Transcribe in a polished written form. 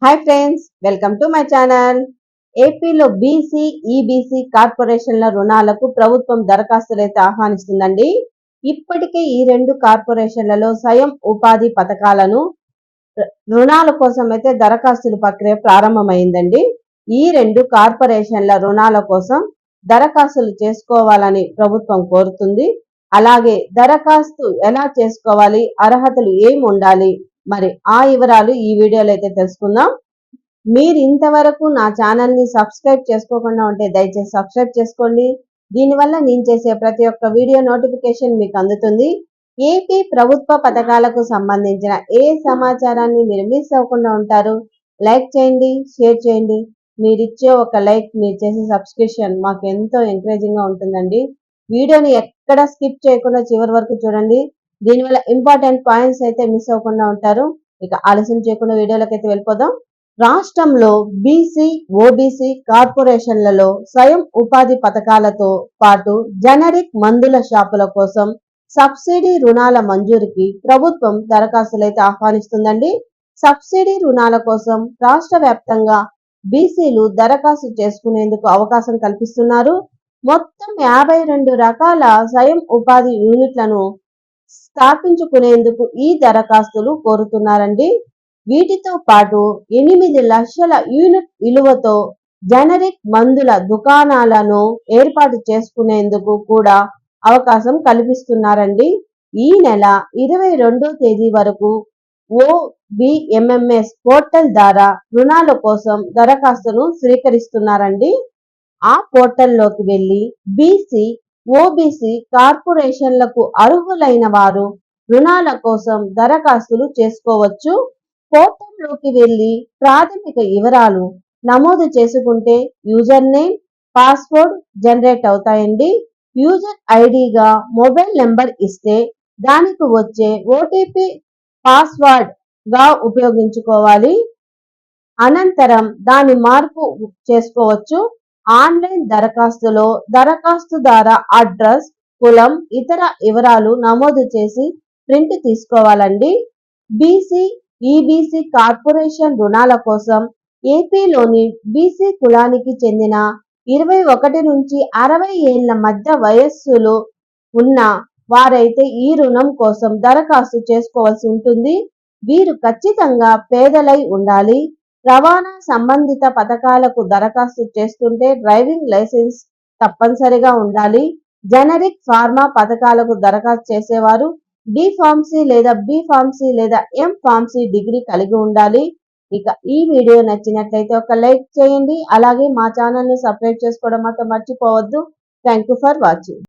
Hi friends, welcome to my channel. ఏపీలో BC, EBC కార్పొరేషన్ల రుణాలకు ప్రభుత్వం దరఖాస్తులైతే ఆహ్వానిస్తుందండి. ఇప్పటికే ఈ రెండు కార్పొరేషన్లలో స్వయం ఉపాధి పథకాలను రుణాల కోసం అయితే దరఖాస్తుల ప్రక్రియ ప్రారంభమైందండి. ఈ రెండు కార్పొరేషన్ల రుణాల కోసం దరఖాస్తులు చేసుకోవాలని ప్రభుత్వం కోరుతుంది. అలాగే దరఖాస్తు ఎలా చేసుకోవాలి, అర్హతలు ఏమి ఉండాలి, మరి ఆ వివరాలు ఈ వీడియోలో అయితే తెలుసుకుందాం. మీరు ఇంతవరకు నా ఛానల్ని సబ్స్క్రైబ్ చేసుకోకుండా ఉంటే దయచేసి సబ్స్క్రైబ్ చేసుకోండి. దీనివల్ల నేను చేసే ప్రతి ఒక్క వీడియో నోటిఫికేషన్ మీకు అందుతుంది. ఏపీ ప్రభుత్వ పథకాలకు సంబంధించిన ఏ సమాచారాన్ని మీరు మిస్ అవ్వకుండా ఉంటారు. లైక్ చేయండి, షేర్ చేయండి. మీరు ఇచ్చే ఒక లైక్, మీరు చేసే సబ్స్క్రిప్షన్ మాకు ఎంతో ఎంకరేజింగ్గా ఉంటుందండి. వీడియోని ఎక్కడ స్కిప్ చేయకుండా చివరి వరకు చూడండి. దీనివల్ల ఇంపార్టెంట్ పాయింట్స్ అయితే మిస్ అవ్వకుండా ఉంటారు. ఇక ఆలస్యం చేయకుండా వీడియోలోకి అయితే వెళ్ళిపోదాం. రాష్ట్రంలో బీసీ, ఓబీసీ కార్పొరేషన్లలో స్వయం ఉపాధి పథకాలతో పాటు జనరిక్ మందుల షాపుల కోసం సబ్సిడీ రుణాల మంజూరికి ప్రభుత్వం దరఖాస్తులైతే ఆహ్వానిస్తుందండి. సబ్సిడీ రుణాల కోసం రాష్ట్ర వ్యాప్తంగా బీసీలు దరఖాస్తు చేసుకునేందుకు అవకాశం కల్పిస్తున్నారు. మొత్తం 52 రకాల స్వయం ఉపాధి యూనిట్లను స్థాపించుకునేందుకు ఈ దరఖాస్తులు కోరుతున్నారండి. వీటితో పాటు 8 లక్షల యూనిట్ విలువతో జనరిక్ మందుల దుకాణాలను ఏర్పాటు చేసుకునేందుకు కూడా అవకాశం కల్పిస్తున్నారండి. ఈ నెల 22వ తేదీ వరకు OBMMS పోర్టల్ ద్వారా రుణాల కోసం దరఖాస్తును స్వీకరిస్తున్నారండి. ఆ పోర్టల్లోకి వెళ్లి బీసీ, ఓబీసీ కార్పొరేషన్లకు అర్హులైన వారు రుణాల కోసం దరఖాస్తులు చేసుకోవచ్చు. పోర్టల్లోకి వెళ్లి ప్రాథమిక వివరాలు నమోదు చేసుకుంటే యూజర్ నేమ్, పాస్వర్డ్ జనరేట్ అవుతాయండి. యూజర్ ఐడిగా మొబైల్ నెంబర్ ఇస్తే దానికి వచ్చే ఓటీపీ పాస్వర్డ్ గా ఉపయోగించుకోవాలి. అనంతరం దాని మార్పు చేసుకోవచ్చు. ఆన్లైన్ దరఖాస్తులో దరఖాస్తుదారు అడ్రస్, కులం, ఇతర వివరాలు నమోదు చేసి ప్రింట్ తీసుకోవాలండి. బీసీ, ఈబీసీ కార్పొరేషన్ రుణాల కోసం ఏపీలోని బీసీ కులానికి చెందిన 21 నుంచి 60 ఏళ్ల మధ్య వయస్సులో ఉన్న వారైతే ఈ రుణం కోసం దరఖాస్తు చేసుకోవాల్సి ఉంటుంది. వీరు ఖచ్చితంగా పేదలై ఉండాలి. రవాణా సంబంధిత పథకాలకు దరఖాస్తు చేస్తుంటే డ్రైవింగ్ లైసెన్స్ తప్పనిసరిగా ఉండాలి. జనరిక్ ఫార్మా పథకాలకు దరఖాస్తు చేసేవారు డి ఫార్మసీ లేదా బి ఫార్మసీ లేదా ఎం ఫార్మసీ డిగ్రీ కలిగి ఉండాలి. ఇక ఈ వీడియో నచ్చినట్లయితే ఒక లైక్ చేయండి. అలాగే మా ఛానల్ని సబ్స్క్రైబ్ చేసుకోవడం మాత్రం మర్చిపోవద్దు. Thank you for watching.